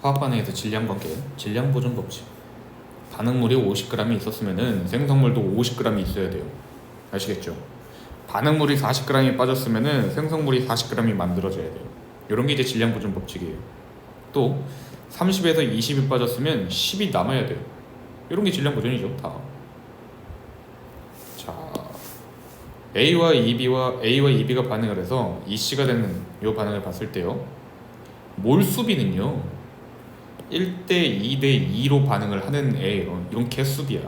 화학 반응에서 질량 관계, 질량 보존 법칙. 반응물이 50g이 있었으면은 생성물도 50g이 있어야 돼요. 아시겠죠? 반응물이 40g이 빠졌으면은 생성물이 40g이 만들어져야 돼요. 이런 게 이제 질량 보존 법칙이에요. 또 30에서 20이 빠졌으면 10이 남아야 돼요. 이런 게 질량 보존이죠, 다. 자, A와 EB가 반응을 해서 EC가 되는 이 반응을 봤을 때요, 몰 수비는요 1대 2대 2로 반응을 하는 애예요. 이건 개수비야.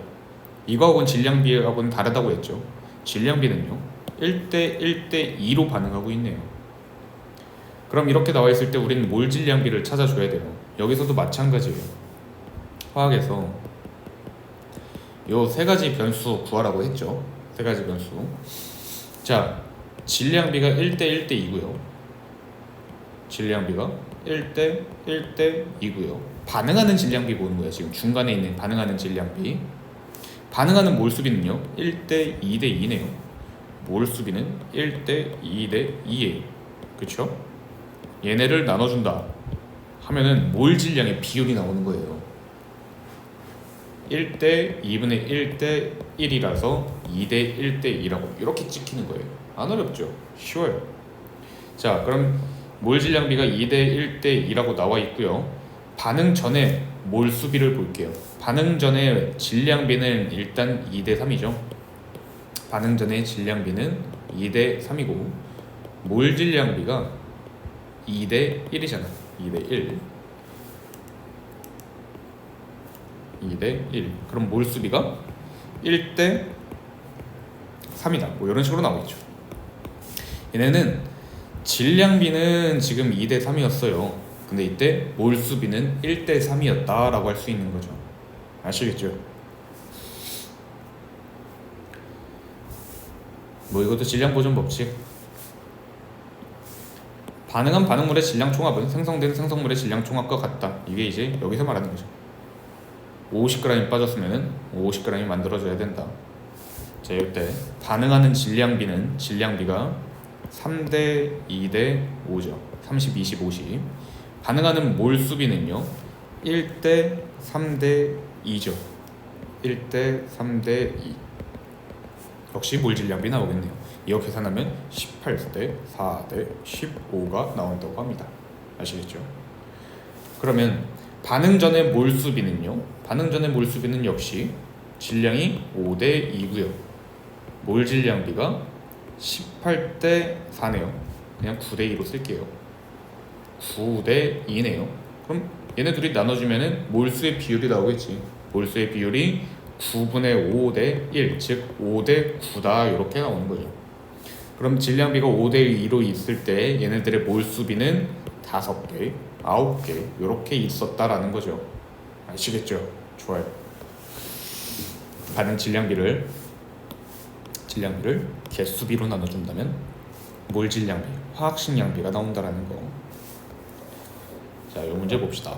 이거하고는 질량비하고는 다르다고 했죠. 질량비는요 1대 1대 2로 반응하고 있네요. 그럼 이렇게 나와 있을 때 우리는 몰 질량비를 찾아줘야 돼요. 여기서도 마찬가지예요. 화학에서 요 세 가지 변수 구하라고 했죠. 세 가지 변수. 자, 질량비가 1대 1대 2고요. 질량비가 1대 1대 2고요. 반응하는 질량비 보는 거예요. 지금 중간에 있는 반응하는 질량비. 반응하는 몰수비는요 1대 2대 2네요. 몰수비는 1대 2대 2예요. 그쵸? 얘네를 나눠준다 하면은 몰 질량의 비율이 나오는 거예요. 1대 2분의 1대 1이라서 2대 1대 2라고 이렇게 찍히는 거예요. 안 어렵죠? 쉬워요. 자, 그럼 몰 질량비가 2대 1대 2라고 나와 있고요. 반응 전에 몰수비를 볼게요. 반응 전에 질량비는 일단 2대 3이죠. 반응 전에 질량비는 2대 3이고 몰 질량비가 2대 1이잖아. 2대 1. 2대 1. 그럼 몰수비가 1대 3이다. 뭐 이런 식으로 나오겠죠. 얘네는 질량비는 지금 2대 3이었어요. 근데 이때 몰수비는 1대 3이었다 라고 할 수 있는 거죠. 아시겠죠? 뭐 이것도 질량 보존 법칙. 반응한 반응물의 질량 총합은 생성된 생성물의 질량 총합과 같다. 이게 이제 여기서 말하는 거죠. 50g이 빠졌으면 50g이 만들어져야 된다. 자, 이때 반응하는 질량비가 3대 2대 5죠. 30, 20, 50. 반응하는 몰수비는요 1대 3대 2죠. 1대 3대 2. 역시 몰질량비 나오겠네요. 이거 계산하면 18대 4대 15가 나온다고 합니다. 아시겠죠? 그러면 반응 전의 몰수비는요, 반응 전의 몰수비는 역시 질량이 5대 2고요. 몰질량비가 18대 4네요. 그냥 9대 2로 쓸게요. 9대 2네요. 그럼 얘네 둘이 나눠주면은 몰수의 비율이 나오겠지. 몰수의 비율이 9분의 5대 1, 즉 5대 9다 이렇게 나오는 거죠. 그럼 질량비가 5대 2로 있을 때 얘네들의 몰수비는 5개, 9개 이렇게 있었다라는 거죠. 아시겠죠? 좋아요. 반응 질량비를 개수비로 나눠준다면 몰 질량비, 화학식 양비가 나온다라는 거. 자, 이 문제 봅시다.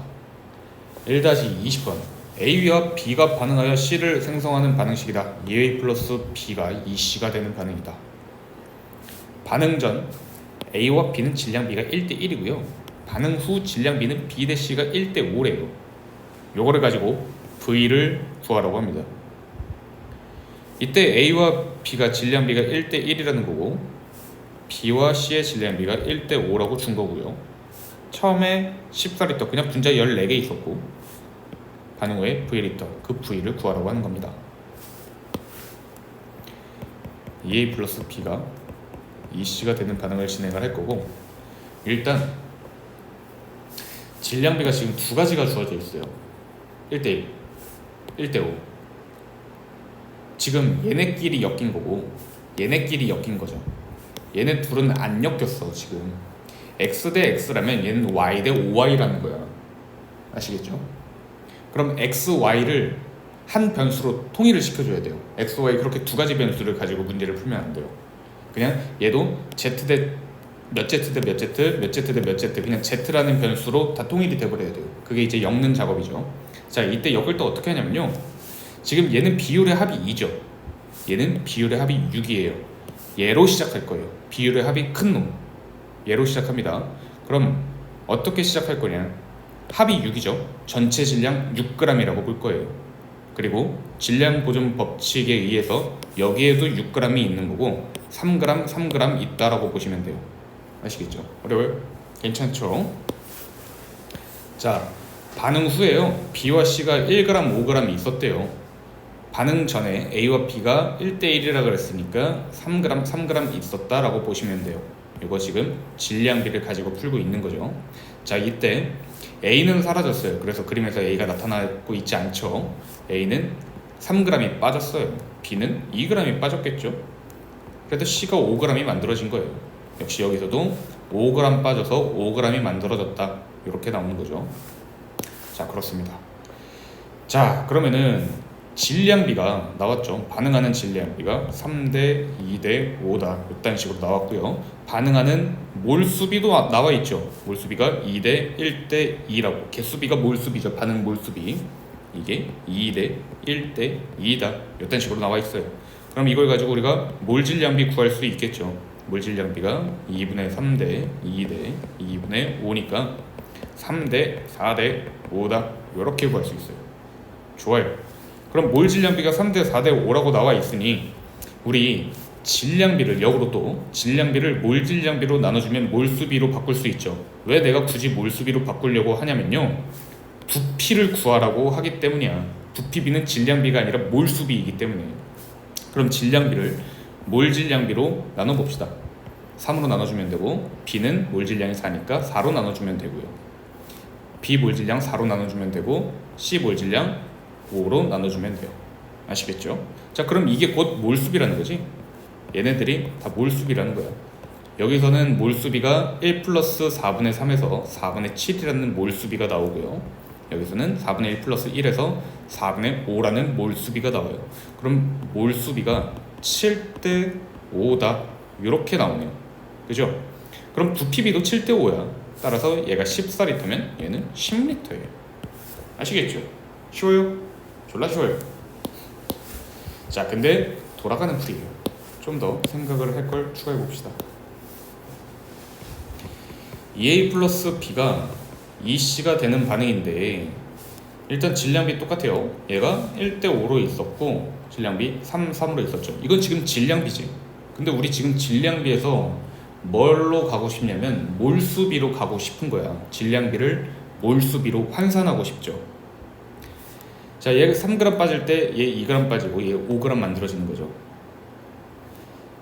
1-20번. A와 B가 반응하여 C를 생성하는 반응식이다. 2A 플러스 B가 2C가 되는 반응이다. 반응 전 A와 B는 질량비가 1대 1이고요. 반응 후 질량비는 B 대 C가 1대 5래요. 요거를 가지고 V를 구하라고 합니다. 이때 A와 B가 질량비가 1대 1이라는 거고 B와 C의 질량비가 1대 5라고 준 거고요. 처음에 14리터 그냥 분자 14개 있었고 반응 후에 V리터, 그 V를 구하라고 하는 겁니다. 2A 플러스 B가 2C가 되는 반응을 진행을 할 거고, 일단 질량비가 지금 두 가지가 주어져 있어요. 1대1, 1대5. 지금 얘네끼리 엮인 거고 얘네끼리 엮인 거죠. 얘네 둘은 안 엮였어. 지금 X 대 X라면 얘는 Y 대 OY라는 거야. 아시겠죠? 그럼 X, Y를 한 변수로 통일을 시켜줘야 돼요. X, Y 그렇게 두 가지 변수를 가지고 문제를 풀면 안 돼요. 그냥 얘도 Z 대 몇 Z 대 몇 Z, 몇 Z 대 몇 Z, 그냥 Z라는 변수로 다 통일이 돼버려야 돼요. 그게 이제 엮는 작업이죠. 자, 이때 엮을 때 어떻게 하냐면요, 지금 얘는 비율의 합이 2죠. 얘는 비율의 합이 6이에요. 얘로 시작할 거예요. 비율의 합이 큰 놈, 얘로 시작합니다. 그럼 어떻게 시작할 거냐? 합이 6이죠. 전체 질량 6g이라고 볼 거예요. 그리고 질량 보존 법칙에 의해서 여기에도 6g이 있는 거고 3g, 3g 있다라고 보시면 돼요. 아시겠죠? 어려워요? 괜찮죠? 자, 반응 후에요. B와 C가 1g, 5g 있었대요. 반응 전에 A와 B가 1대1이라 그랬으니까 3g, 3g 있었다라고 보시면 돼요. 이거 지금 질량비를 가지고 풀고 있는 거죠. 자, 이때 A는 사라졌어요. 그래서 그림에서 A가 나타나고 있지 않죠. A는 3g이 빠졌어요. B는 2g이 빠졌겠죠. 그래도 C가 5g이 만들어진 거예요. 역시 여기서도 5g 빠져서 5g이 만들어졌다. 이렇게 나오는 거죠. 자, 그렇습니다. 자, 그러면은 질량비가 나왔죠. 반응하는 질량비가 3대 2대 5다. 이딴 식으로 나왔고요. 반응하는 몰수비도 나와 있죠. 몰수비가 2대 1대 2라고. 개수비가 몰수비죠. 반응 몰수비. 이게 2대 1대 2다. 이딴 식으로 나와 있어요. 그럼 이걸 가지고 우리가 몰 질량비 구할 수 있겠죠. 몰 질량비가 2분의 3대 2대 2분의 5니까 3대 4대 5다. 이렇게 구할 수 있어요. 좋아요. 그럼 몰 질량비가 3대 4대 5라고 나와 있으니 우리 질량비를 역으로 또 질량비를 몰 질량비로 나눠주면 몰수비로 바꿀 수 있죠. 왜 내가 굳이 몰수비로 바꾸려고 하냐면요, 부피를 구하라고 하기 때문이야. 부피비는 질량비가 아니라 몰수비이기 때문에. 그럼 질량비를 몰 질량비로 나눠봅시다. 3으로 나눠주면 되고 B는 몰 질량이 4니까 4로 나눠주면 되고요. B 몰 질량 4로 나눠주면 되고 C 몰 질량 5로 나눠주면 돼요. 아시겠죠? 자, 그럼 이게 곧 몰수비라는 거지. 얘네들이 다 몰수비라는 거야. 여기서는 몰수비가 1 플러스 4분의 3에서 4분의 7이라는 몰수비가 나오고요. 여기서는 4분의 1 플러스 1에서 4분의 5라는 몰수비가 나와요. 그럼 몰수비가 7대 5다. 이렇게 나오네요. 그죠? 그럼 부피비도 7대 5야. 따라서 얘가 10L면 얘는 10L예요. 아시겠죠? 쉬워요? 졸라 쉬워요. 자, 근데 돌아가는 풀이에요. 좀 더 생각을 할 걸 추가해 봅시다. 2A 플러스 B가 2C가 되는 반응인데 일단 질량비 똑같아요. 얘가 1대5로 있었고 질량비 3, 3으로 있었죠. 이건 지금 질량비지. 근데 우리 지금 질량비에서 뭘로 가고 싶냐면 몰수비로 가고 싶은 거야. 질량비를 몰수비로 환산하고 싶죠. 자, 얘가 3g 빠질 때 얘 2g 빠지고 얘 5g 만들어지는 거죠.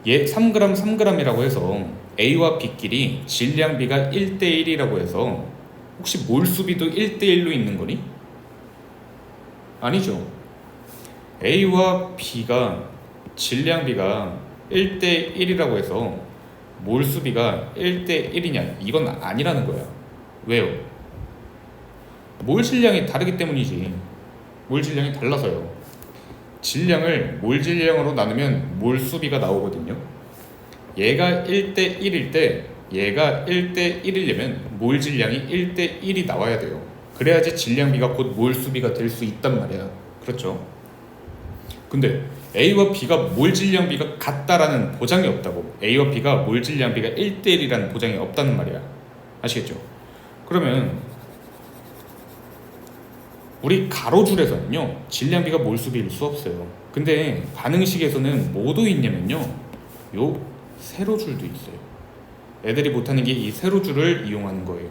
얘 3g, 3g이라고 해서 A와 B끼리 질량비가 1대1이라고 해서 혹시 몰수비도 1대1로 있는 거니? 아니죠. A와 B가 질량비가 1대1이라고 해서 몰수비가 1대1이냐? 이건 아니라는 거야. 왜요? 몰 질량이 다르기 때문이지. 몰 질량이 달라서요. 질량을 몰 질량으로 나누면 몰수비가 나오거든요. 얘가 1대1일 때 얘가 1대1이려면 몰 질량이 1대1이 나와야 돼요. 그래야지 질량비가 곧 몰수비가 될 수 있단 말이야. 그렇죠? 근데 A와 B가 몰 질량비가 같다라는 보장이 없다고. A와 B가 몰 질량비가 1대1이라는 보장이 없다는 말이야. 아시겠죠? 그러면 우리 가로줄에서는요 질량비가 몰수비일 수 없어요. 근데 반응식에서는 뭐도 있냐면요 요 세로줄도 있어요. 애들이 못하는 게 이 세로줄을 이용하는 거예요.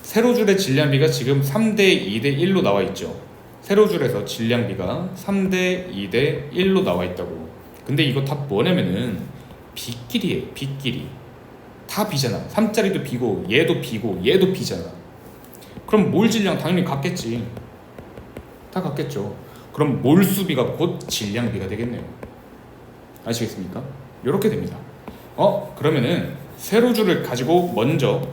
세로줄의 질량비가 지금 3대 2대 1로 나와 있죠. 세로줄에서 질량비가 3대 2대 1로 나와 있다고. 근데 이거 다 뭐냐면은 B끼리예요. B끼리 다 B잖아. 3짜리도 B고 얘도 B고 얘도 B잖아. 그럼 몰 질량 당연히 같겠지. 다 같겠죠. 그럼 몰수비가 곧 질량비가 되겠네요. 아시겠습니까? 이렇게 됩니다. 그러면은 세로줄을 가지고 먼저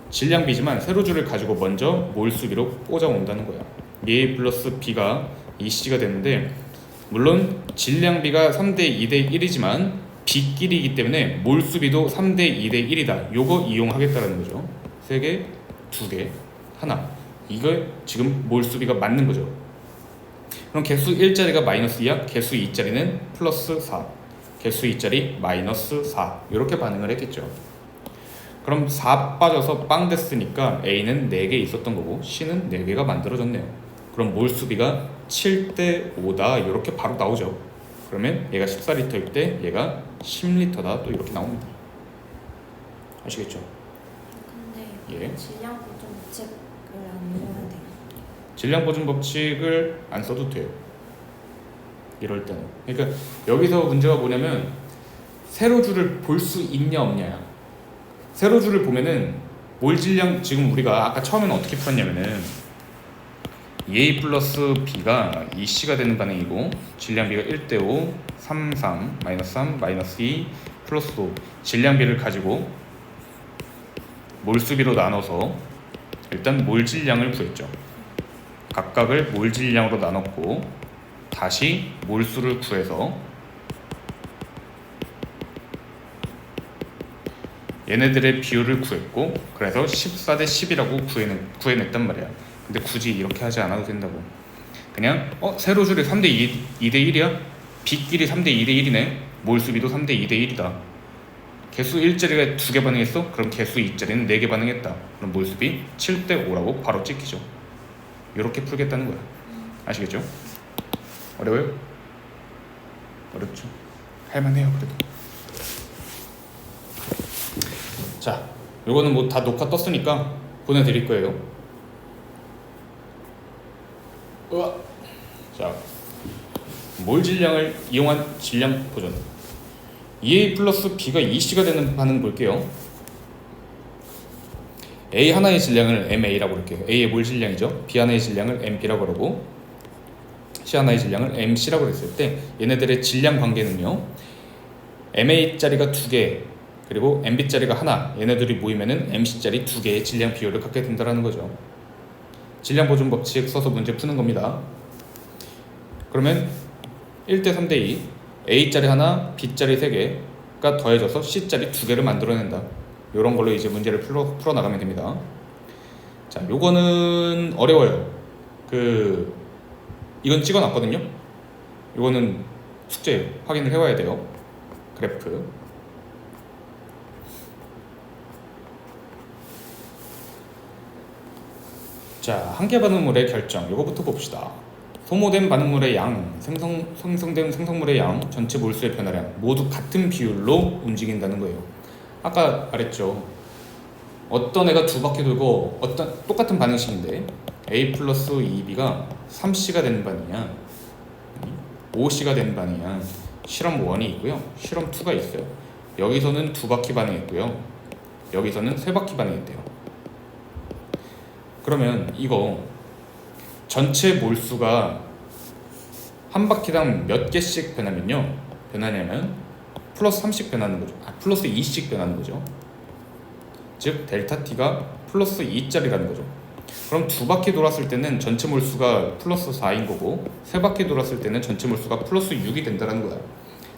질량비지만 세로줄을 가지고 먼저 몰수비로 꽂아온다는 거야. A 플러스 B가 2C가 됐는데 물론 질량비가 3대 2대 1이지만 B끼리이기 때문에 몰수비도 3대 2대 1이다. 요거 이용하겠다는 거죠. 3개, 2개, 하나. 이거 지금 몰수비가 맞는 거죠. 그럼 개수 1짜리가 마이너스 2야. 개수 2짜리는 플러스 4. 개수 2짜리 마이너스 4. 이렇게 반응을 했겠죠. 그럼 4 빠져서 빵 됐으니까 A는 4개 있었던 거고 C는 4개가 만들어졌네요. 그럼 몰수비가 7대 5다 이렇게 바로 나오죠. 그러면 얘가 14리터일 때 얘가 10리터다 또 이렇게 나옵니다. 아시겠죠? 근데 예. 질량 보존 법칙을 안 외워야 돼요. 질량 보존 법칙을 안 써도 돼요. 이럴 때는. 그러니까 여기서 문제가 뭐냐면 세로줄을 볼 수 있냐 없냐야. 세로줄을 보면은 몰 질량 지금 우리가 아까 처음에는 어떻게 풀었냐면은 A 플러스 B가 2C가 되는 반응이고 질량비가 1대 5, 3, 3, 마이너스 3, 마이너스 2, 플러스 5 질량비를 가지고 몰수비로 나눠서 일단 몰 질량을 구했죠. 각각을 몰 질량으로 나눴고 다시 몰수를 구해서 얘네들의 비율을 구했고 그래서 14대 10이라고 구해냈단 말이야. 근데 굳이 이렇게 하지 않아도 된다고. 그냥 세로줄이 3대 2대 1이야? B끼리 3대 2대 1이네. 몰수비도 3대 2대 1이다. 개수 1자리가 2개 반응했어? 그럼 개수 2자리는 4개 반응했다. 그럼 몰수비 7대 5라고 바로 찍히죠. 이렇게 풀겠다는 거야. 아시겠죠? 어려워요? 어렵죠? 할만해요 그래도. 자, 요거는 뭐 다 녹화 떴으니까 보내드릴 거예요. 우와. 자, 몰 질량을 이용한 질량 보존. EA 플러스 B가 EC가 되는 반응 볼게요. A 하나의 질량을 MA라고 볼게요. A의 몰 질량이죠. B 하나의 질량을 MB라고 그러고 C 하나의 질량을 MC라고 했을 때 얘네들의 질량 관계는요. MA짜리가 2개 그리고 MB짜리가 하나 얘네들이 모이면은 MC짜리 2개의 질량 비율을 갖게 된다는 거죠. 질량 보존 법칙 써서 문제 푸는 겁니다. 그러면 1대 3대 2 A짜리 하나 B짜리 3개가 더해져서 C짜리 2개를 만들어낸다. 이런 걸로 이제 문제를 풀어 나가면 됩니다. 자, 요거는 어려워요. 이건 찍어놨거든요. 요거는 숙제 확인을 해와야 돼요. 그래프. 자, 한계 반응물의 결정. 요거부터 봅시다. 소모된 반응물의 양, 생성된 생성물의 양, 전체 몰수의 변화량 모두 같은 비율로 움직인다는 거예요. 아까 말했죠. 어떤 애가 2바퀴 돌고 똑같은 반응식인데 A 플러스 2B가 3C가 되는 반응이야. 5C가 되는 반응이야. 실험 1이 있고요. 실험 2가 있어요. 여기서는 2바퀴 반응했고요. 여기서는 3바퀴 반응했대요. 그러면 이거 전체 몰수가 한 바퀴당 몇 개씩 변하냐면 플러스 3씩 변하는 거죠. 플러스 2씩 변하는 거죠. 즉 델타 T가 플러스 2짜리라는 거죠. 그럼 2바퀴 돌았을 때는 전체 몰수가 플러스 4인 거고 3바퀴 돌았을 때는 전체 몰수가 플러스 6이 된다는 거야.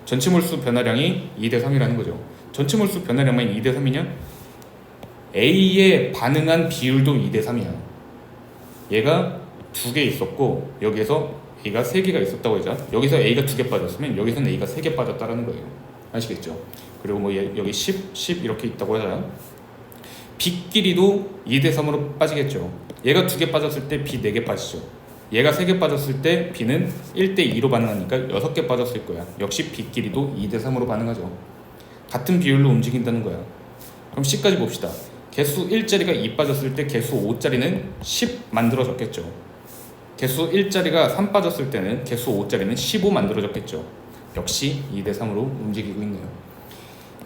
전체 몰수 변화량이 2대 3이라는 거죠. 전체 몰수 변화량만 2대 3이냐? A에 반응한 비율도 2대 3이야. 얘가 2개 있었고 여기에서 A가 3개가 있었다고 하죠. 여기서 A가 2개 빠졌으면 여기서는 A가 3개 빠졌다는 거예요. 아시겠죠? 그리고 뭐 여기 10 이렇게 있다고 하잖아요. B끼리도 2대 3으로 빠지겠죠. 얘가 2개 빠졌을 때 B 4개 빠지죠. 얘가 3개 빠졌을 때 B는 1대 2로 반응하니까 6개 빠졌을 거야. 역시 B끼리도 2대 3으로 반응하죠. 같은 비율로 움직인다는 거야. 그럼 C까지 봅시다. 개수 1자리가 2 빠졌을 때 개수 5자리는 10 만들어졌겠죠. 개수 1자리가 3 빠졌을 때는 개수 5자리는 15 만들어졌겠죠. 역시 2대 3으로 움직이고 있네요.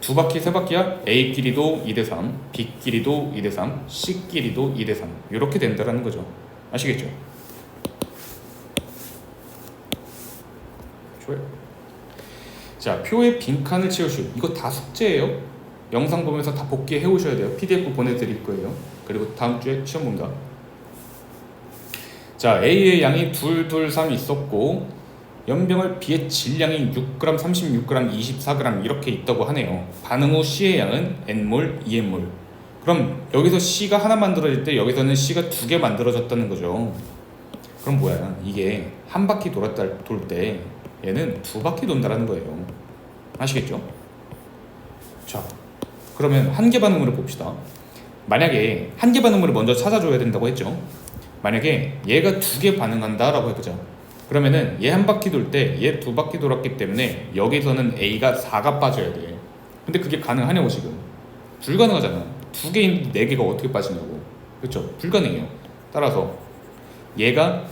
2바퀴 3바퀴야 A끼리도 2대 3, B끼리도 2대 3, C끼리도 2대 3 이렇게 된다는 거죠. 아시겠죠? 좋아요. 자, 표에 빈칸을 채우시오. 이거 다 숙제예요. 영상 보면서 다 복귀해 오셔야 돼요. PDF 보내드릴 거예요. 그리고 다음 주에 시험 봅니다. 자, A의 양이 2, 2, 3 있었고 연병을 B의 질량이 6g, 36g, 24g 이렇게 있다고 하네요. 반응 후 C의 양은 N몰, 2N몰. 그럼 여기서 C가 하나 만들어질 때 여기서는 C가 2개 만들어졌다는 거죠. 그럼 뭐야? 이게 한 바퀴 돌 때 얘는 2바퀴 돈다라는 거예요. 아시겠죠? 자, 그러면 한계 반응물을 봅시다. 만약에 한계 반응물을 먼저 찾아줘야 된다고 했죠. 만약에 얘가 2개 반응한다 라고 해보자. 그러면은 얘 한 바퀴 돌 때 얘 2바퀴 돌았기 때문에 여기서는 A가 4가 빠져야 돼. 근데 그게 가능하냐고 지금. 불가능하잖아. 2개 있는데 4개가 어떻게 빠지냐고. 그렇죠? 불가능해요. 따라서 얘가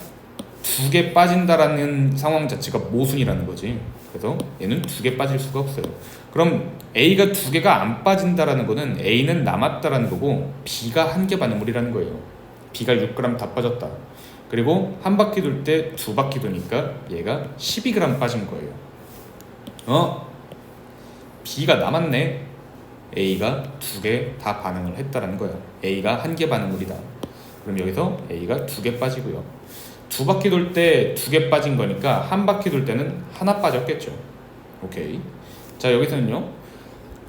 2개 빠진다라는 상황 자체가 모순이라는 거지. 그래서 얘는 2개 빠질 수가 없어요. 그럼 A가 2개가 안 빠진다라는 거는 A는 남았다라는 거고 B가 한계 반응물이라는 거예요. B가 6g 다 빠졌다. 그리고 한 바퀴 돌 때 2바퀴 도니까 얘가 12g 빠진 거예요. B가 남았네. A가 2개 다 반응을 했다라는 거야. A가 한계 반응물이다. 그럼 여기서 A가 2개 빠지고요. 2바퀴 돌 때 2개 빠진 거니까 한 바퀴 돌 때는 하나 빠졌겠죠. 오케이. 자, 여기서는요.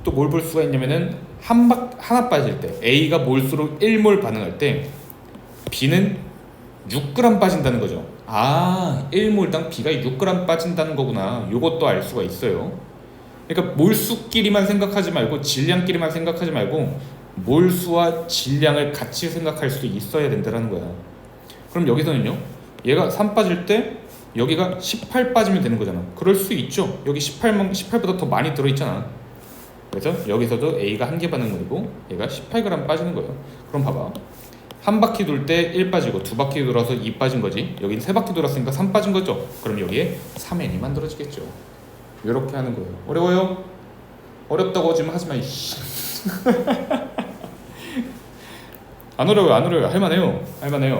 또 뭘 볼 수가 있냐면은 하나 빠질 때 A가 몰수로 1몰 반응할 때 B는 6g 빠진다는 거죠. 1몰당 B가 6g 빠진다는 거구나. 요것도 알 수가 있어요. 그러니까 몰수끼리만 생각하지 말고 질량끼리만 생각하지 말고 몰수와 질량을 같이 생각할 수 있어야 된다는 거야. 그럼 여기서는요. 얘가 3 빠질 때 여기가 18 빠지면 되는 거잖아. 그럴 수 있죠. 여기 18보다 더 많이 들어있잖아. 그래서 여기서도 A가 한계 반응물이고 얘가 18g 빠지는 거예요. 그럼 봐봐. 한 바퀴 돌 때 1 빠지고 2바퀴 돌아서 2 빠진 거지. 여긴 3바퀴 돌았으니까 3 빠진 거죠. 그럼 여기에 3N이 만들어지겠죠. 이렇게 하는 거예요. 어려워요? 어렵다고 지금 하지 마. 안 어려워요. 할만해요.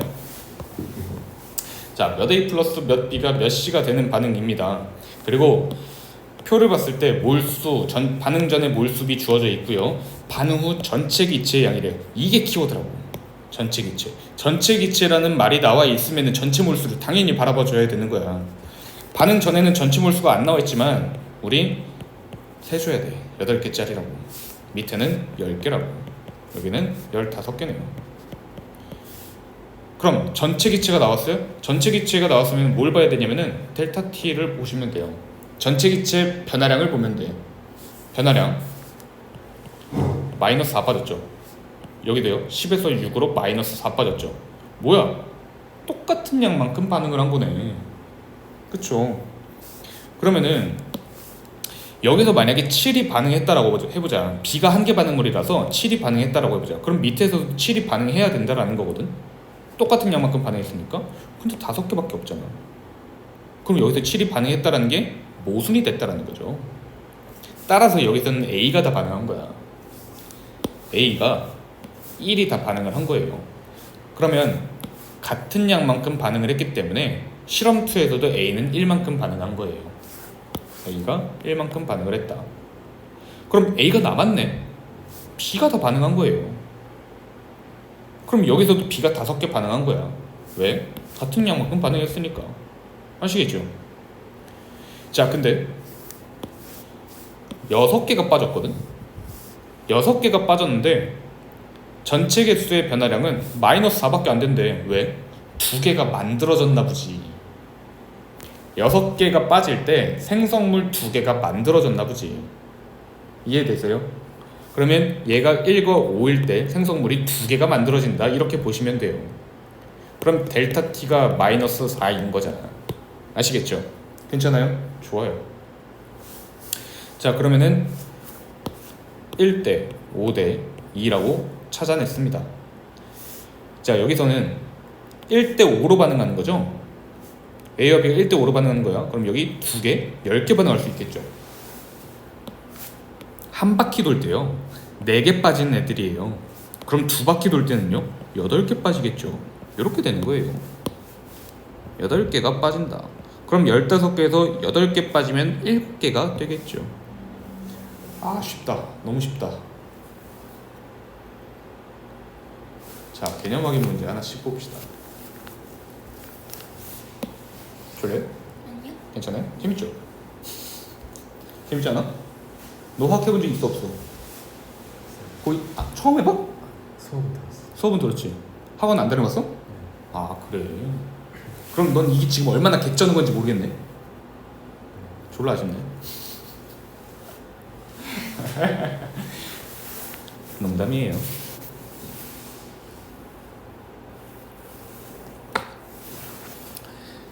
자, 몇 A 플러스 몇 B가 몇 C가 되는 반응입니다. 그리고 표를 봤을 때 몰수, 반응 전에 몰수비 주어져 있고요. 반응 후 전체 기체의 양이래요. 이게 키워드라고. 전체 기체. 전체 기체라는 말이 나와 있으면 전체 몰수를 당연히 바라봐 줘야 되는 거야. 반응 전에는 전체 몰수가 안 나와 있지만 우리 세줘야 돼. 8개짜리라고. 밑에는 10개라고. 여기는 15개네요. 그럼 전체 기체가 나왔어요? 전체 기체가 나왔으면 뭘 봐야 되냐면은 델타 T를 보시면 돼요. 전체 기체 변화량을 보면 돼. 변화량 마이너스 4 빠졌죠. 여기도요. 10에서 6으로 마이너스 4 빠졌죠. 뭐야? 똑같은 양만큼 반응을 한 거네. 그쵸? 그러면은 여기서 만약에 7이 반응했다라고 해보자. B가 한계 반응물이라서 7이 반응했다라고 해보자. 그럼 밑에서도 7이 반응해야 된다라는 거거든. 똑같은 양만큼 반응했으니까. 근데 5개밖에 없잖아. 그럼 여기서 7이 반응했다라는 게 모순이 됐다라는 거죠. 따라서 여기서는 A가 다 반응한 거야. A가 1이 다 반응을 한 거예요. 그러면 같은 양만큼 반응을 했기 때문에 실험 2에서도 A는 1만큼 반응한 거예요. A가 1만큼 반응을 했다. 그럼 A가 남았네. B가 다 반응한 거예요. 그럼 여기서도 B가 5개 반응한 거야. 왜? 같은 양만큼 반응했으니까. 아시겠죠? 자, 근데 6개가 빠졌거든. 6개가 빠졌는데 전체 개수의 변화량은 마이너스 4밖에 안 된대. 왜? 2개가 만들어졌나 보지. 6개가 빠질 때 생성물 2개가 만들어졌나 보지. 이해되세요? 그러면 얘가 1과 5일 때 생성물이 2개가 만들어진다. 이렇게 보시면 돼요. 그럼 델타 T가 마이너스 4인 거잖아. 아시겠죠? 괜찮아요? 좋아요. 자, 그러면은 1대 5대 2라고 찾아냈습니다. 자, 여기서는 1대 5로 반응하는 거죠. A와 B가 1대 5로 반응하는 거야. 그럼 여기 2개, 10개 반응할 수 있겠죠. 한 바퀴 돌 때요 4개 빠진 애들이에요. 그럼 2바퀴 돌 때는요 8개 빠지겠죠. 이렇게 되는 거예요. 8개가 빠진다. 그럼 15개에서 8개 빠지면 7개가 되겠죠. 쉽다. 너무 쉽다. 자, 개념 확인 문제 하나씩 봅시다. 졸려요? 아니요. 괜찮아요? 재밌죠? 재밌지 않아? 너 화학 해본 적 있어 없어? 거의 처음 해봐? 수업은 들었어. 수업은 들었지. 학원 안 다녀봤어? 그래. 그럼 넌 이게 지금 얼마나 개쩌는 건지 모르겠네. 졸라 아쉽네. 농담이에요.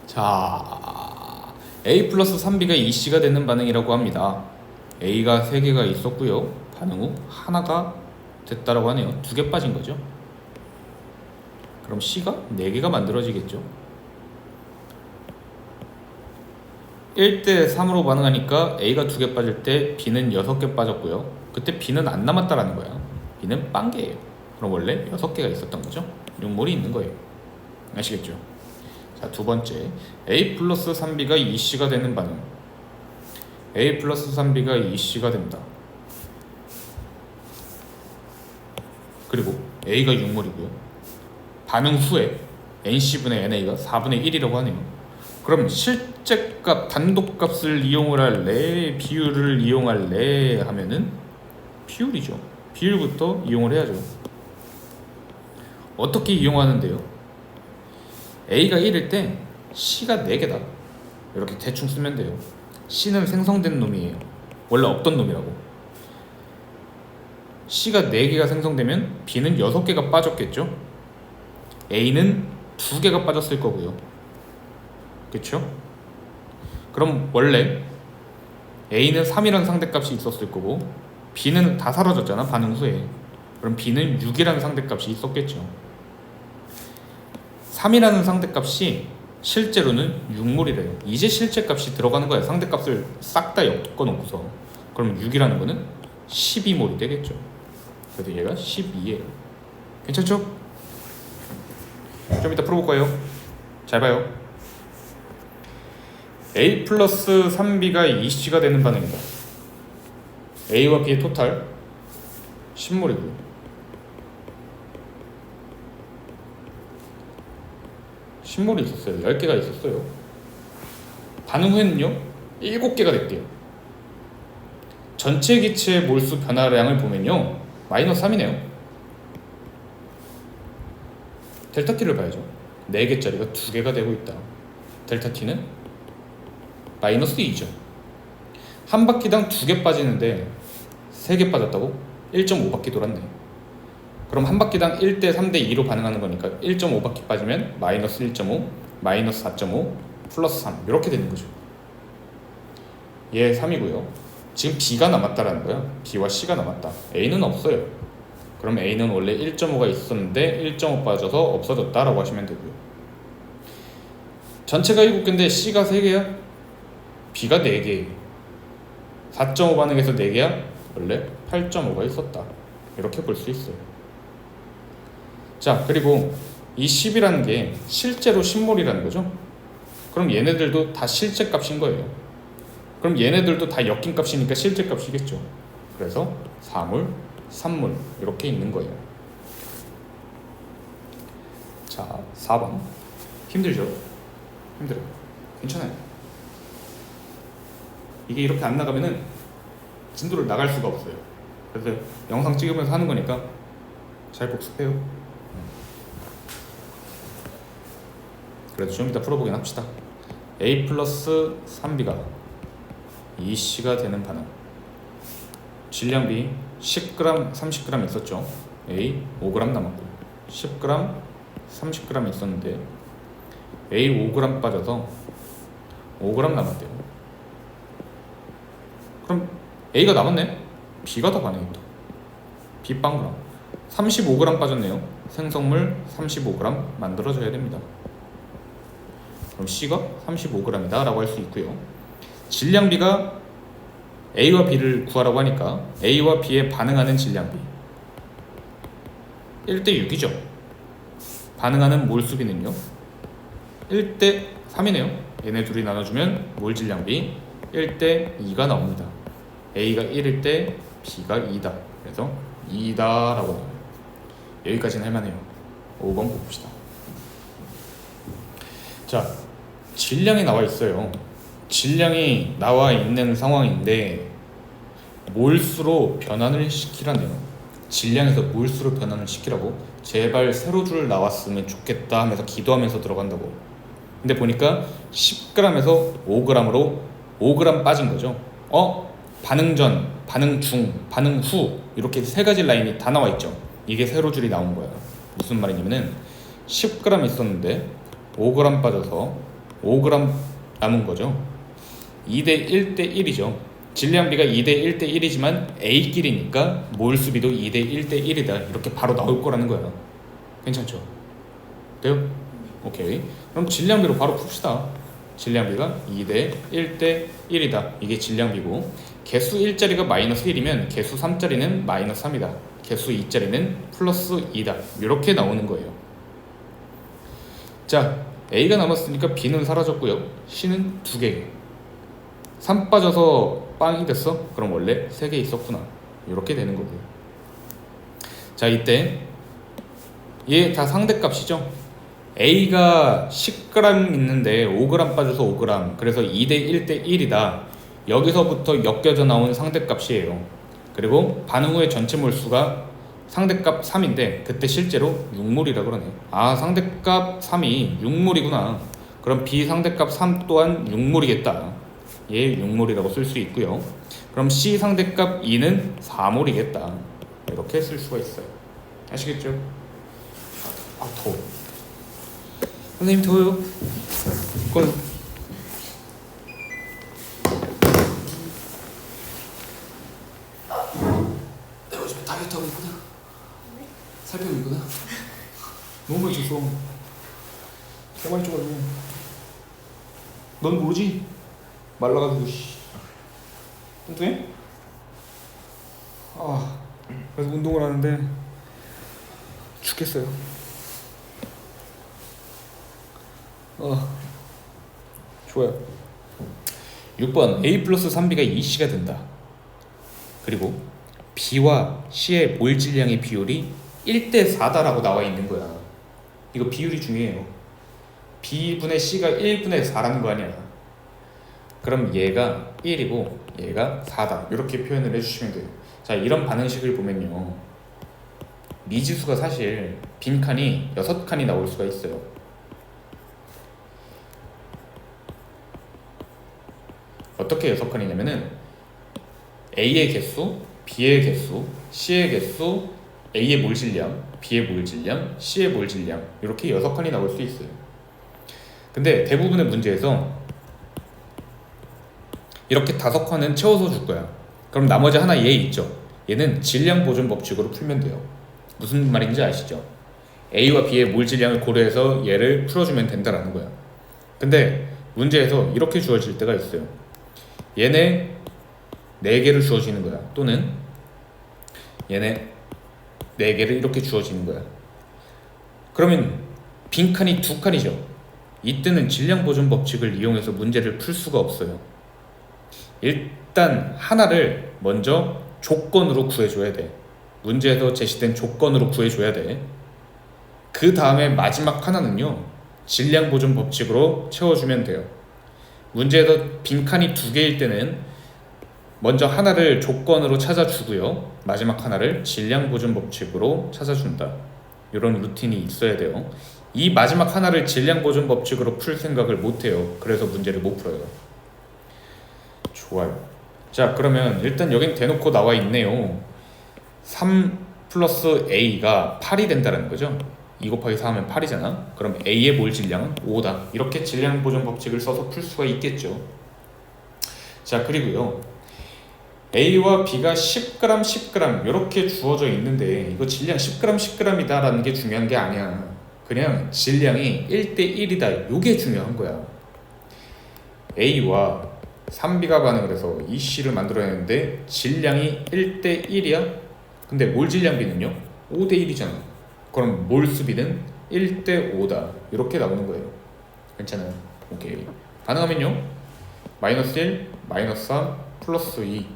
자, A 플러스 3B가 2C가 되는 반응이라고 합니다. A가 3개가 있었고요. 반응 후 하나가 됐다라고 하네요. 2개 빠진 거죠. 그럼 C가 4개가 만들어지겠죠. 1대 3으로 반응하니까 A가 2개 빠질 때 B는 6개 빠졌고요. 그때 B는 안 남았다라는 거야. B는 빵개예요. 그럼 원래 6개가 있었던 거죠. 육몰이 있는 거예요. 아시겠죠? 자, 두 번째, A 플러스 3B가 2C가 되는 반응. A 플러스 3B가 2C가 됩니다. 그리고 A가 육몰이고요. 반응 후에 NC분의 NA가 4분의 1이라고 하네요. 그럼 실제값, 단독값을 이용을 할래? 비율을 이용할래? 하면은 비율이죠. 비율부터 이용을 해야죠. 어떻게 이용하는데요? A가 1일 때 C가 4개다. 이렇게 대충 쓰면 돼요. C는 생성된 놈이에요. 원래 없던 놈이라고. C가 4개가 생성되면 B는 6개가 빠졌겠죠? A는 2개가 빠졌을 거고요. 그쵸? 그럼 원래 A는 3이라는 상대값이 있었을 거고 B는 다 사라졌잖아, 반응 후에. 그럼 B는 6이라는 상대값이 있었겠죠. 3이라는 상대값이 실제로는 6몰이래요. 이제 실제값이 들어가는 거야. 상대값을 싹 다 엮어놓고서. 그럼 6이라는 거는 12몰이 되겠죠. 그래서 얘가 12예요. 괜찮죠? 좀 이따 풀어볼 거예요. 잘 봐요. A 플러스 3B가 2C가 되는 반응이다. A와 B의 토탈 10몰이고요. 10몰이 있었어요. 10개가 있었어요. 반응 후에는요 7개가 됐대요. 전체 기체의 몰수 변화량을 보면요 마이너스 3이네요. 델타 T를 봐야죠. 4개짜리가 2개가 되고 있다. 델타 T는 마이너스 2죠. 한 바퀴당 2개 빠지는데 3개 빠졌다고? 1.5바퀴 돌았네. 그럼 한 바퀴당 1대 3대 2로 반응하는 거니까 1.5바퀴 빠지면 마이너스 1.5, 마이너스 4.5, 플러스 3 이렇게 되는 거죠. 얘 3이고요. 지금 B가 남았다라는 거야. B와 C가 남았다. A는 없어요. 그럼 A는 원래 1.5가 있었는데 1.5 빠져서 없어졌다라고 하시면 되고요. 전체가 7개인데 C가 3개야? B가 4개예요. 4.5 반응에서 4개야? 원래 8.5가 있었다. 이렇게 볼 수 있어요. 자, 그리고 이 10이라는 게 실제로 10몰이라는 거죠. 그럼 얘네들도 다 실제 값인 거예요. 그럼 얘네들도 다 엮인 값이니까 실제 값이겠죠. 그래서 4몰, 3몰 이렇게 있는 거예요. 자, 4번 힘들죠? 힘들어요. 괜찮아요. 이게 이렇게 안 나가면은 진도를 나갈 수가 없어요. 그래서 영상 찍으면서 하는 거니까 잘 복습해요. 그래도 좀 이따 풀어보긴 합시다. A 플러스 3B가 2C가 되는 반응. 질량비 10g, 30g 있었죠. A 5g 남았고 10g, 30g 있었는데 A 5g 빠져서 5g 남았대요. 그럼 A가 남았네? B가 더 반응했다. B 빵그램 35g 빠졌네요. 생성물 35g 만들어줘야 됩니다. 그럼 C가 35g이다 라고 할 수 있고요. 질량비가 A와 B를 구하라고 하니까 A와 B에 반응하는 질량비 1대 6이죠. 반응하는 몰수비는요 1대 3이네요. 얘네 둘이 나눠주면 몰 질량비 1대 2가 나옵니다. A가 1일 때 B가 2다. 그래서 2다 라고 나와요. 여기까지는 할만해요. 5번 봅시다. 자, 질량이 나와 있어요. 질량이 나와 있는 상황인데 몰수로 변환을 시키라네요. 질량에서 몰수로 변환을 시키라고. 제발 세로줄 나왔으면 좋겠다 하면서 기도하면서 들어간다고. 근데 보니까 10g에서 5g으로 5g 빠진 거죠. 반응 전 반응 중, 반응 후 이렇게 세 가지 라인이 다 나와 있죠. 이게 세로 줄이 나온 거야. 무슨 말이냐면은 10g 있었는데 5g 빠져서 5g 남은 거죠. 2대 1대 1이죠. 질량비가 2대 1대 1이지만 A끼리니까 몰수비도 2대 1대 1이다. 이렇게 바로 나올 거라는 거야. 괜찮죠? 돼요? 오케이. 그럼 질량비로 바로 풉시다. 질량비가 2대 1대 1이다. 이게 질량비고, 개수 1짜리가 마이너스 1이면 개수 3짜리는 마이너스 3이다. 개수 2짜리는 플러스 2다. 이렇게 나오는 거예요. 자, A가 남았으니까 B는 사라졌고요. C는 2개. 3 빠져서 빵이 됐어? 그럼 원래 3개 있었구나. 이렇게 되는 거고요. 자, 이때 얘 다 상대값이죠. A가 10g 있는데 5g 빠져서 5g, 그래서 2대 1대 1이다. 여기서부터 엮여져 나온 상대값이에요. 그리고 반응 후의 전체 몰수가 상대값 3인데 그때 실제로 6몰이라고 그러네. 아, 상대값 3이 6몰이구나. 그럼 B 상대값 3 또한 6몰이겠다. 얘 6몰이라고 쓸 수 있고요. 그럼 C 상대값 2는 4몰이겠다. 이렇게 쓸 수가 있어요. 아시겠죠? 아, 더워. 선생님 더워요. 꺼요. 내가 요즘에 다이어트 하고 있구나. 살 빼고 있구나. 너무 많이 쪘어. 너무 많이 쪄가지고. 넌 모르지? 말라가지고 씨. 뚱뚱해? 아, 그래서 운동을 하는데 죽겠어요. 좋아요. 6번 A 플러스 3B가 2C가 된다. 그리고 B와 C의 몰 질량의 비율이 1대 4다라고 나와 있는 거야. 이거 비율이 중요해요. B분의 C가 1분의 4라는 거 아니야. 그럼 얘가 1이고 얘가 4다. 이렇게 표현을 해주시면 돼요. 자, 이런 반응식을 보면요, 미지수가 사실 빈칸이 6칸이 나올 수가 있어요. 어떻게 6칸이냐면은 A의 개수, B의 개수, C의 개수, A의 몰 질량, B의 몰 질량, C의 몰 질량, 이렇게 6칸이 나올 수 있어요. 근데 대부분의 문제에서 이렇게 5칸은 채워서 줄 거야. 그럼 나머지 하나 얘 있죠. 얘는 질량 보존 법칙으로 풀면 돼요. 무슨 말인지 아시죠? A와 B의 몰 질량을 고려해서 얘를 풀어주면 된다라는 거야. 근데 문제에서 이렇게 주어질 때가 있어요. 얘네 4개를 주어지는 거야. 또는 얘네 4개를 이렇게 주어지는 거야. 그러면 빈칸이 2칸이죠. 이때는 질량 보존 법칙을 이용해서 문제를 풀 수가 없어요. 일단 하나를 먼저 조건으로 구해줘야 돼. 문제에서 제시된 조건으로 구해줘야 돼. 그 다음에 마지막 하나는요, 질량 보존 법칙으로 채워주면 돼요. 문제에서 빈칸이 2개일 때는 먼저 하나를 조건으로 찾아주고요, 마지막 하나를 질량 보존 법칙으로 찾아준다. 이런 루틴이 있어야 돼요. 이 마지막 하나를 질량 보존 법칙으로 풀 생각을 못해요. 그래서 문제를 못 풀어요. 좋아요. 자, 그러면 일단 여긴 대놓고 나와 있네요. 3 플러스 A가 8이 된다는 거죠. 2 곱하기 4 하면 8이잖아. 그럼 A의 몰 질량은 5다. 이렇게 질량 보존 법칙을 써서 풀 수가 있겠죠. 자, 그리고요, A와 B가 10g, 10g 이렇게 주어져 있는데 이거 질량 10g, 10g이다 라는 게 중요한 게 아니야. 그냥 질량이 1대 1이다. 이게 중요한 거야. A와 3B가 반응을 해서 이 C를 만들어냈는데 질량이 1대 1이야? 근데 몰 질량비는요? 5대 1이잖아. 그럼 몰 수비는 1대 5다. 이렇게 나오는 거예요. 괜찮아요? 오케이. 반응하면요, 마이너스 1, 마이너스 3, 플러스 2.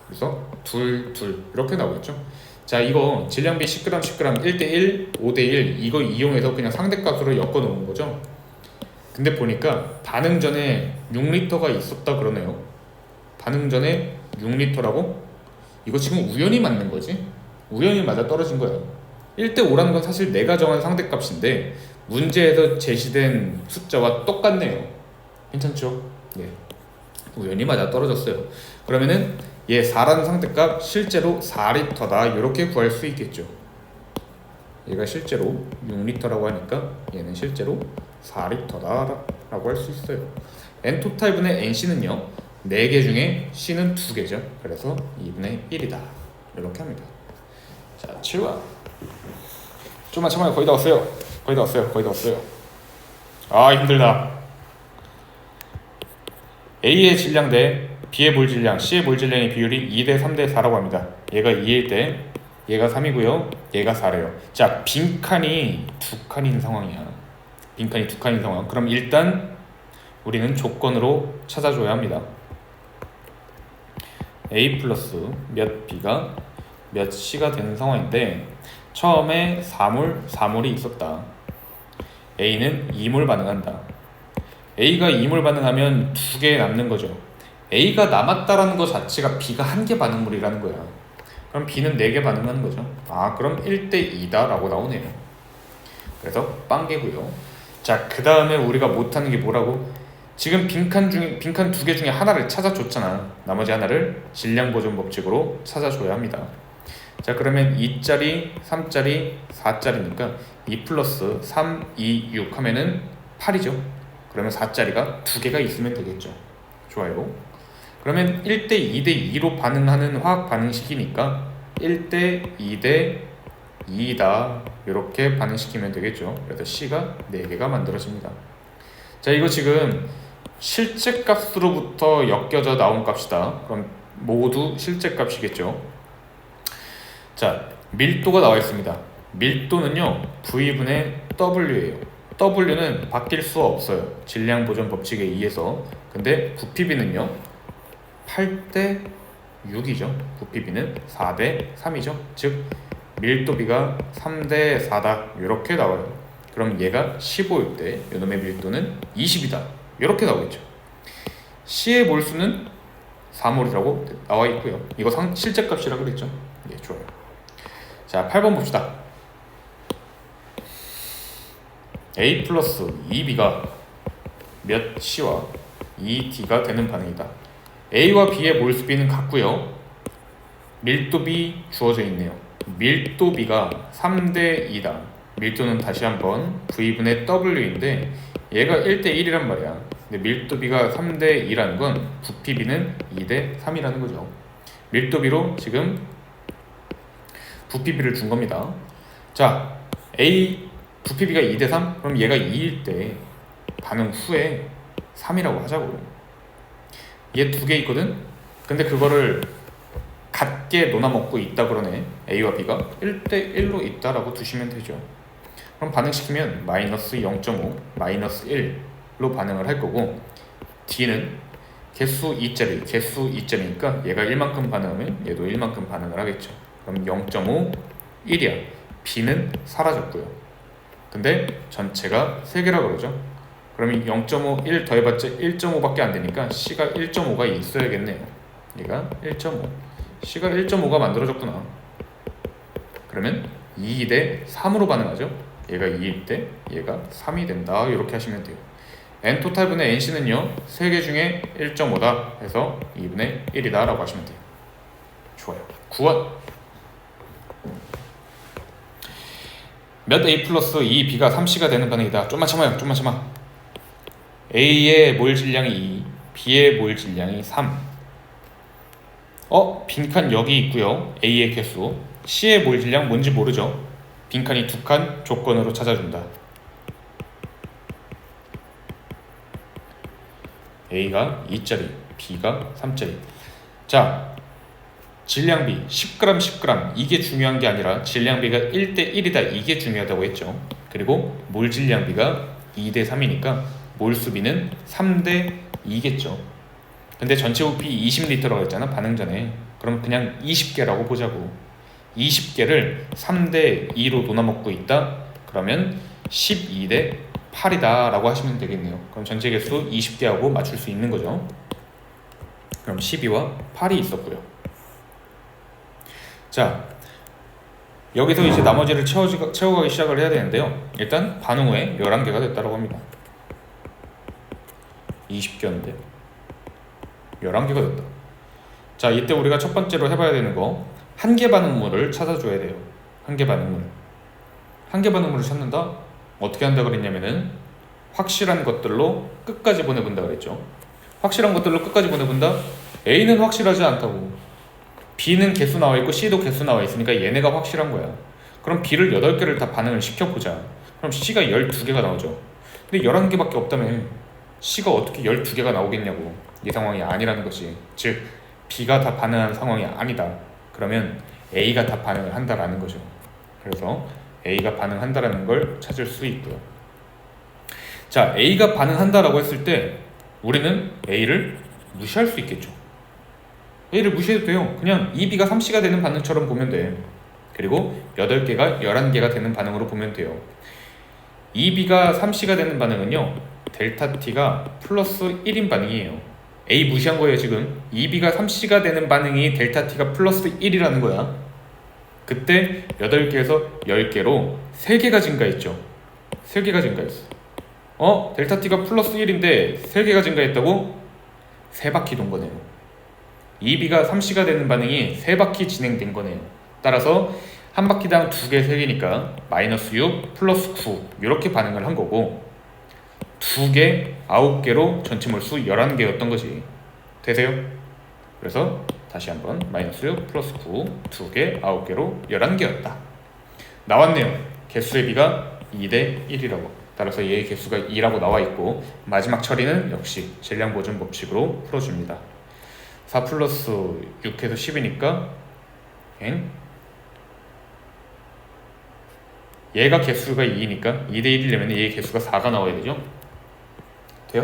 그래서 2, 2 이렇게 나오겠죠. 자, 이거 질량비 10g, 10g 1대 1, 5대 1 이거 이용해서 그냥 상대값으로 엮어 놓은 거죠. 근데 보니까 반응 전에 6L가 있었다 그러네요. 반응 전에 6L라고? 이거 지금 우연히 맞는 거지? 우연히 맞아 떨어진 거야. 1대 5라는 건 사실 내가 정한 상대값인데 문제에서 제시된 숫자와 똑같네요. 괜찮죠? 네. 우연히 맞아 떨어졌어요. 그러면은 얘 4라는 상태값 실제로 4리터다 이렇게 구할 수 있겠죠. 얘가 실제로 6리터라고 하니까 얘는 실제로 4리터다 라고 할 수 있어요. N토탈분의 NC는요 4개 중에 C는 2개죠. 그래서 2분의 1이다 이렇게 합니다. 자 7번 좀만 참아요. 거의 다 왔어요. 거의 다 왔어요. 거의 다 왔어요. 아 힘들다. A의 질량 대 B의 몰 질량, C의 몰 질량의 비율이 2대 3대 4라고 합니다. 얘가 2일 때 얘가 3이고요. 얘가 4래요. 자, 빈칸이 2칸인 상황이야. 빈칸이 2칸인 상황. 그럼 일단 우리는 조건으로 찾아줘야 합니다. A 플러스 몇 B가 몇 C가 되는 상황인데 처음에 4몰이 있었다. A는 2몰 반응한다. A가 2몰 반응하면 2개 남는 거죠. A가 남았다라는 것 자체가 B가 1개 반응물이라는 거야. 그럼 B는 4개 반응하는 거죠. 아 그럼 1대 2다 라고 나오네요. 그래서 빵개고요. 자 그 다음에 우리가 못하는 게 뭐라고? 지금 빈칸 2개 중에 하나를 찾아줬잖아. 나머지 하나를 질량 보존 법칙으로 찾아줘야 합니다. 자 그러면 2짜리, 3짜리, 4짜리니까 2 플러스 3, 2, 6 하면은 8이죠. 그러면 4짜리가 2개가 있으면 되겠죠. 좋아요. 그러면 1대 2대 2로 반응하는 화학 반응식이니까 1대 2대 2다 이렇게 반응시키면 되겠죠. 그래서 C가 4개가 만들어집니다. 자 이거 지금 실제 값으로부터 엮여져 나온 값이다. 그럼 모두 실제 값이겠죠. 자 밀도가 나와 있습니다. 밀도는요 V분의 W예요. W는 바뀔 수 없어요. 질량 보존 법칙에 의해서. 근데 부피비는요 8대 6이죠. 부피비는 4대 3이죠. 즉 밀도비가 3대 4다 이렇게 나와요. 그럼 얘가 15일 때 이놈의 밀도는 20이다 이렇게 나오겠죠. C의 몰수는 4몰이라고 나와 있고요. 이거 실제 값이라고 그랬죠. 예, 좋아요. 자 8번 봅시다. A 플러스 2B가 몇 C와 2D가 되는 반응이다. A와 B의 몰수비는 같고요. 밀도비 주어져 있네요. 밀도비가 3대 2다. 밀도는 다시 한번 V분의 W인데 얘가 1대 1이란 말이야. 근데 밀도비가 3대 2라는 건 부피비는 2대 3이라는 거죠. 밀도비로 지금 부피비를 준 겁니다. 자, A 부피비가 2대 3? 그럼 얘가 2일 때 반응 후에 3이라고 하자고. 얘 2개 있거든? 근데 그거를 같게 논아먹고 있다 그러네. A와 B가 1대 1로 있다라고 두시면 되죠. 그럼 반응시키면 마이너스 0.5, 마이너스 1로 반응을 할 거고 D는 개수 2짜리, 개수 2짜리니까 얘가 1만큼 반응하면 얘도 1만큼 반응을 하겠죠. 그럼 0.5, 1이야. B는 사라졌고요. 근데 전체가 3개라 그러죠. 그러면 0.5, 1 더해봤자 1.5밖에 안 되니까 C가 1.5가 있어야겠네요. 얘가 1.5. C가 1.5가 만들어졌구나. 그러면 2대 3으로 반응하죠. 얘가 2일 때 얘가 3이 된다. 이렇게 하시면 돼요. N토탈분의 NC는요 3개 중에 1.5다 해서 2분의 1이다 라고 하시면 돼요. 좋아요. 9번 몇 A 플러스 2B가 3C가 되는 반응이다. 좀만 참아요. 좀만 참아. A의 몰 질량이 2, B의 몰 질량이 3. 빈칸 여기 있고요. A의 개수. C의 몰 질량 뭔지 모르죠. 빈칸이 2칸 조건으로 찾아준다. A가 2짜리, B가 3짜리. 자, 질량비 10g 10g 이게 중요한 게 아니라 질량비가 1대 1이다 이게 중요하다고 했죠. 그리고 몰 질량비가 2대 3이니까 몰수비는 3대 2겠죠. 근데 전체 부피 20리터라고 했잖아 반응 전에. 그럼 그냥 20개라고 보자고. 20개를 3대 2로 논아먹고 있다. 그러면 12대 8이다 라고 하시면 되겠네요. 그럼 전체 개수 20개하고 맞출 수 있는 거죠. 그럼 12와 8이 있었고요. 자, 여기서 이제 나머지를 채워가기 시작을 해야 되는데요. 일단 반응 후에 11개가 됐다고 합니다. 20개였는데 11개가 됐다. 자, 이때 우리가 첫 번째로 해봐야 되는 거 한계 반응물을 찾아줘야 돼요. 한계 반응물. 한계 반응물을 찾는다? 어떻게 한다 그랬냐면은 확실한 것들로 끝까지 보내본다 그랬죠. 확실한 것들로 끝까지 보내본다? A는 확실하지 않다고. B는 개수 나와 있고 C도 개수 나와 있으니까 얘네가 확실한 거야. 그럼 B를 8개를 다 반응을 시켜보자. 그럼 C가 12개가 나오죠. 근데 11개밖에 없다며 C가 어떻게 12개가 나오겠냐고. 이 상황이 아니라는 거지. 즉 B가 다 반응한 상황이 아니다. 그러면 A가 다 반응을 한다라는 거죠. 그래서 A가 반응한다라는 걸 찾을 수 있고요. 자, A가 반응한다라고 했을 때 우리는 A를 무시할 수 있겠죠. A를 무시해도 돼요. 그냥 2B가 3C가 되는 반응처럼 보면 돼. 그리고 8개가 11개가 되는 반응으로 보면 돼요. 2B가 3C가 되는 반응은요, 델타 T가 플러스 1인 반응이에요. A 무시한 거예요 지금. 2B가 3C가 되는 반응이 델타 T가 플러스 1이라는 거야. 그때 8개에서 10개로 3개가 증가했죠. 3개가 증가했어. 델타 T가 플러스 1인데 3개가 증가했다고? 3바퀴 돈 거네요. 2B가 3C가 되는 반응이 3바퀴 진행된 거네요. 따라서 한 바퀴당 2개, 3개니까 마이너스 6, 플러스 9 이렇게 반응을 한 거고 2개, 9개로 전체 몰수 11개였던 거지. 되세요? 그래서 다시 한번 마이너스 6, 플러스 9, 2개, 9개로 11개였다. 나왔네요. 개수의 비가 2대 1이라고. 따라서 얘의 개수가 2라고 나와 있고 마지막 처리는 역시 질량 보존 법칙으로 풀어줍니다. 4 플러스 6해서 10이니까 얘가 개수가 2니까 2대 1이려면 얘의 개수가 4가 나와야 되죠? 돼요?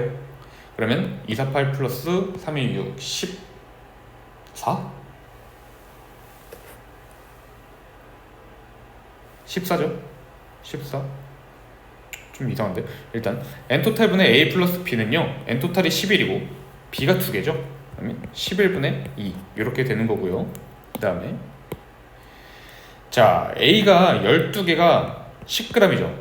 그러면 2, 4, 8 플러스 3, 2, 6, 14? 14죠? 14? 좀 이상한데? 일단 n토탈분의 a 플러스 b는요 n토탈이 11이고 b가 2개죠? 그러면 11분의 2 이렇게 되는 거고요. 그 다음에 자, A가 12개가 10g이죠.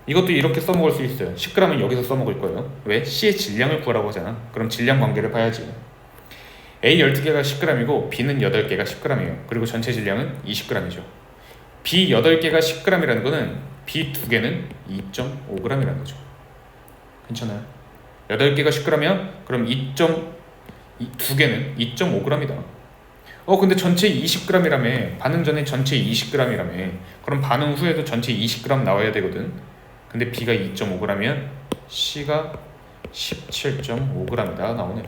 이것도 이렇게 써먹을 수 있어요. 10g은 여기서 써먹을 거예요. 왜? C의 질량을 구하라고 하잖아. 그럼 질량 관계를 봐야지. A 12개가 10g이고 B는 8개가 10g이에요. 그리고 전체 질량은 20g이죠. B 8개가 10g이라는 거는 B 2개는 2.5g이라는 거죠. 괜찮아요? 8개가 10g이야? 그럼 2개는 2.5g이다. 근데 전체 20g이라며. 반응 전에 전체 20g이라며. 그럼 반응 후에도 전체 20g 나와야 되거든. 근데 B가 2.5g이면 C가 17.5g이다 나오네요.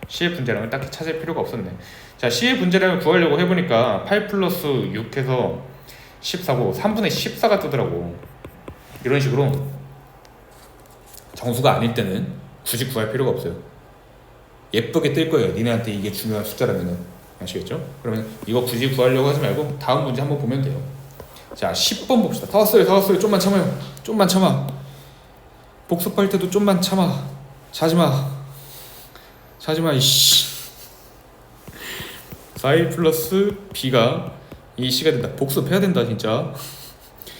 C의 분자량을 딱히 찾을 필요가 없었네. 자, C의 분자량을 구하려고 해보니까 8 플러스 6해서 14고 3분의 14가 뜨더라고. 이런 식으로 정수가 아닐 때는 굳이 구할 필요가 없어요. 예쁘게 뜰 거예요. 니네한테 이게 중요한 숫자라면은. 아시겠죠? 그러면 이거 굳이 구하려고 하지 말고 다음 문제 한번 보면 돼요. 자, 10번 봅시다. 다 왔어요. 좀만 참아요. 좀만 참아. 복습할 때도 좀만 참아. 자지마 이씨. 4a 플러스 b가 이 C가 된다. 복습해야 된다 진짜.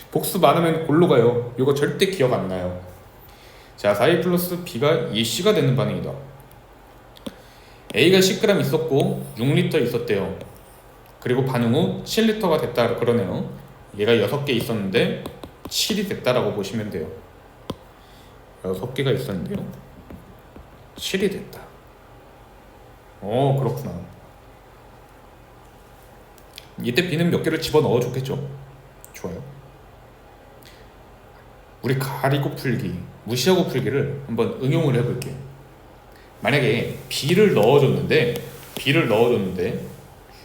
복습 안 하면 골로 가요. 이거 절대 기억 안 나요. 자, 4a 플러스 b가 이 C가 되는 반응이다. A가 10g 있었고 6리터 있었대요. 그리고 반응 후 7리터가 됐다 그러네요. 얘가 6개 있었는데 7이 됐다라고 보시면 돼요. 6개가 있었는데요 7이 됐다. 그렇구나. 이때 B는 몇 개를 집어넣어 줬겠죠. 좋아요. 우리 가리고 풀기, 무시하고 풀기를 한번 응용을 해볼게요. 만약에 B를 넣어줬는데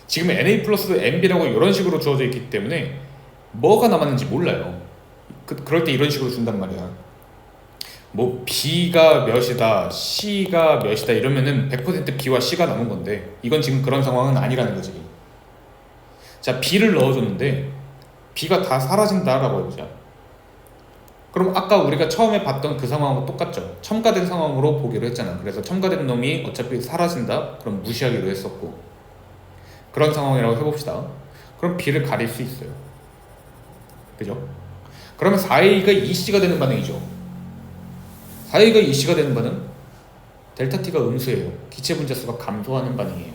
지금 NA 플러스 NB라고 이런 식으로 주어져 있기 때문에 뭐가 남았는지 몰라요. 그럴 때 이런 식으로 준단 말이야. 뭐 B가 몇이다, C가 몇이다 이러면은 100% B와 C가 남은 건데 이건 지금 그런 상황은 아니라는 거지. 자, B를 넣어줬는데 B가 다 사라진다라고 해보자. 그럼 아까 우리가 처음에 봤던 그 상황하고 똑같죠. 첨가된 상황으로 보기로 했잖아. 그래서 첨가된 놈이 어차피 사라진다? 그럼 무시하기로 했었고 그런 상황이라고 해봅시다. 그럼 B를 가릴 수 있어요. 그죠? 그러면 4A가 2C가 되는 반응이죠. 4A가 2C가 되는 반응? 델타 T가 음수예요. 기체 분자수가 감소하는 반응이에요.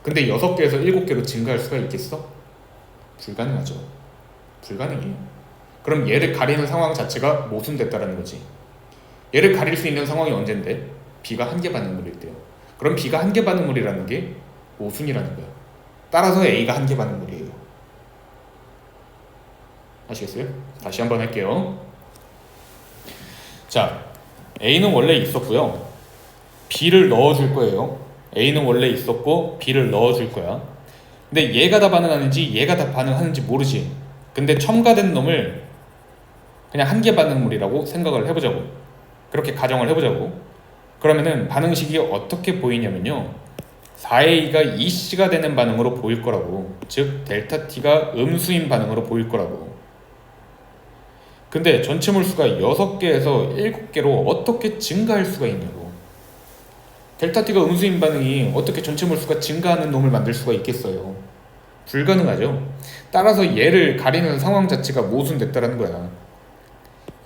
근데 6개에서 7개로 증가할 수가 있겠어? 불가능하죠. 불가능해요. 그럼 얘를 가리는 상황 자체가 모순됐다라는 거지. 얘를 가릴 수 있는 상황이 언젠데? B가 한 개 반응물일 때요. 그럼 B가 한 개 반응물이라는 게 모순이라는 거야. 따라서 A가 한 개 반응물이에요. 아시겠어요? 다시 한번 할게요. 자, A는 원래 있었고요. B를 넣어줄 거예요. A는 원래 있었고 B를 넣어줄 거야. 근데 얘가 다 반응하는지 얘가 다 반응하는지 모르지. 근데 첨가된 놈을 그냥 한 개 반응물이라고 생각을 해보자고. 그렇게 가정을 해보자고. 그러면은 반응식이 어떻게 보이냐면요, 4A가 2C가 되는 반응으로 보일 거라고. 즉 델타 T가 음수인 반응으로 보일 거라고. 근데 전체 몰수가 6개에서 7개로 어떻게 증가할 수가 있냐고. 델타 T가 음수인 반응이 어떻게 전체 몰수가 증가하는 놈을 만들 수가 있겠어요? 불가능하죠. 따라서 얘를 가리는 상황 자체가 모순됐다라는 거야.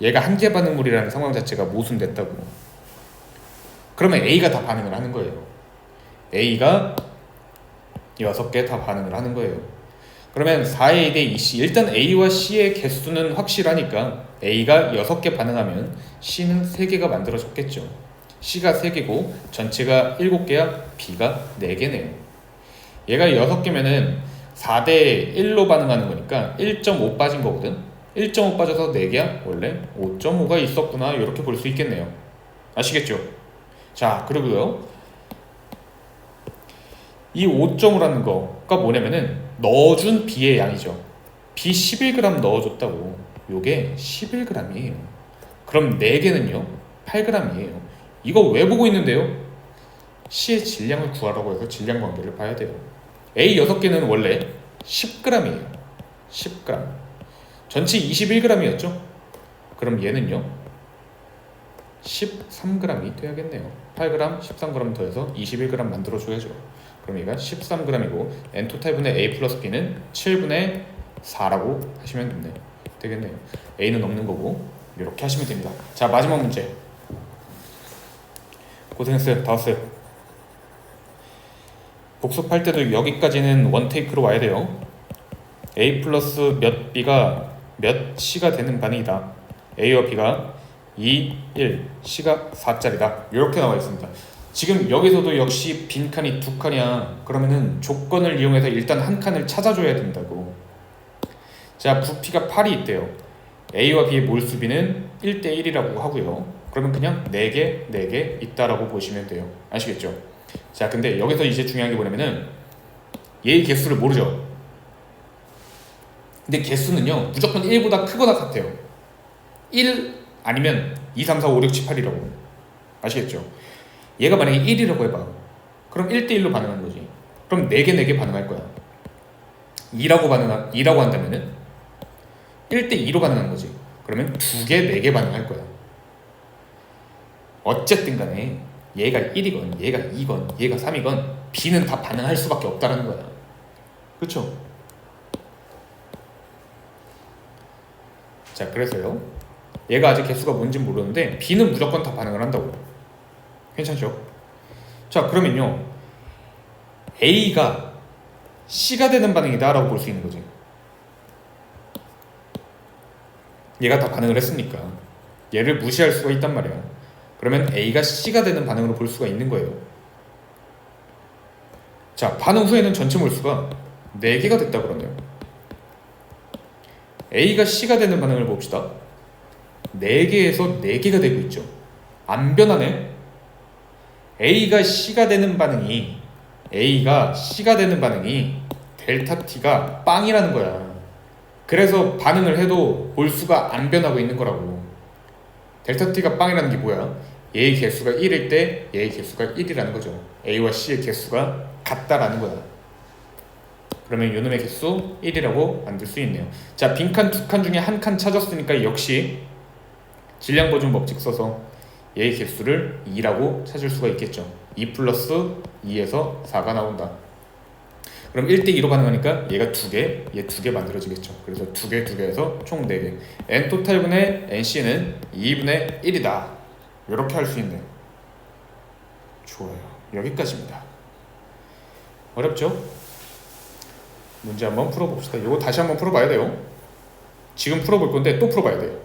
얘가 한 개 반응물이라는 상황 자체가 모순됐다고. 그러면 A가 다 반응을 하는 거예요. A가 6개 다 반응을 하는 거예요. 그러면 4A 대 2C, 일단 A와 C의 개수는 확실하니까 A가 6개 반응하면 C는 3개가 만들어졌겠죠. C가 3개고 전체가 7개야, B가 4개네요. 얘가 6개면은 4대 1로 반응하는 거니까 1.5 빠진 거거든. 1.5 빠져서 4개야? 원래 5.5가 있었구나, 이렇게 볼 수 있겠네요. 아시겠죠? 자, 그리고요, 이 5.5라는 거가 뭐냐면은 넣어준 B의 양이죠. B 11g 넣어줬다고. 요게 11g이에요. 그럼 4개는요 8g이에요. 이거 왜 보고 있는데요? C의 질량을 구하라고 해서 질량 관계를 봐야 돼요. A 6개는 원래 10g이에요. 10g. 전체 21g이었죠? 그럼 얘는요 13g이 돼야겠네요. 8g, 13g 더해서 21g 만들어줘야죠. 그럼 얘가 13g이고 N 토탈분의 A 플러스 B는 7분의 4라고 하시면 되겠네요. A는 없는 거고 이렇게 하시면 됩니다. 자, 마지막 문제. 고생했어요. 다 왔어요. 복습할 때도 여기까지는 원테이크로 와야 돼요. A 플러스 몇 B가 몇 C가 되는 반응이다. A와 B가 2, 1, C가 4짜리다. 이렇게 나와 있습니다. 지금 여기서도 역시 빈칸이 2칸이야. 그러면은 조건을 이용해서 일단 한 칸을 찾아줘야 된다고. 자, 부피가 8이 있대요. A와 B의 몰수비는 1대 1이라고 하고요. 그러면 그냥 4개, 4개 있다라고 보시면 돼요. 아시겠죠? 자, 근데 여기서 이제 중요한 게 뭐냐면은 얘의 개수를 모르죠. 근데 개수는요 무조건 1보다 크거나 같아요. 1 아니면 2, 3, 4, 5, 6, 7, 8이라고. 아시겠죠? 얘가 만약에 1이라고 해봐. 그럼 1대1로 반응하는 거지. 그럼 4개, 4개 반응할 거야. 2라고 한다면은 1대2로 반응하는 거지. 그러면 2개, 4개 반응할 거야. 어쨌든 간에 얘가 1이건 얘가 2건 얘가 3이건 B는 다 반응할 수밖에 없다는 거야. 그렇죠? 자, 그래서요, 얘가 아직 개수가 뭔지 모르는데 B는 무조건 다 반응을 한다고. 괜찮죠? 자, 그러면요 A가 C가 되는 반응이다 라고 볼 수 있는 거지. 얘가 다 반응을 했으니까 얘를 무시할 수가 있단 말이야. 그러면 A가 C가 되는 반응으로 볼 수가 있는 거예요. 자, 반응 후에는 전체 몰수가 4개가 됐다 그러네요. A가 C가 되는 반응을 봅시다. 4개에서 4개가 되고 있죠. 안 변하네. A가 C가 되는 반응이 델타 T가 빵이라는 거야. 그래서 반응을 해도 몰수가 안 변하고 있는 거라고. 델타 T가 빵이라는 게 뭐야? 얘의 개수가 1일 때 얘의 개수가 1이라는 거죠. A와 C의 개수가 같다라는 거야. 그러면 요놈의 개수 1이라고 만들 수 있네요. 자, 빈칸 2칸 중에 한 칸 찾았으니까 역시 질량 보존 법칙 써서 얘의 개수를 2라고 찾을 수가 있겠죠. 2 플러스 2에서 4가 나온다. 그럼 1대2로 반응하니까 얘가 2개, 얘 2개 만들어지겠죠. 그래서 2개, 2개에서 총 4개. N 토탈분의 NC는 2분의 1이다. 이렇게 할 수 있네요. 좋아요. 여기까지입니다. 어렵죠? 문제 한번 풀어봅시다. 이거 다시 한번 풀어봐야 돼요. 지금 풀어볼 건데 또 풀어봐야 돼요.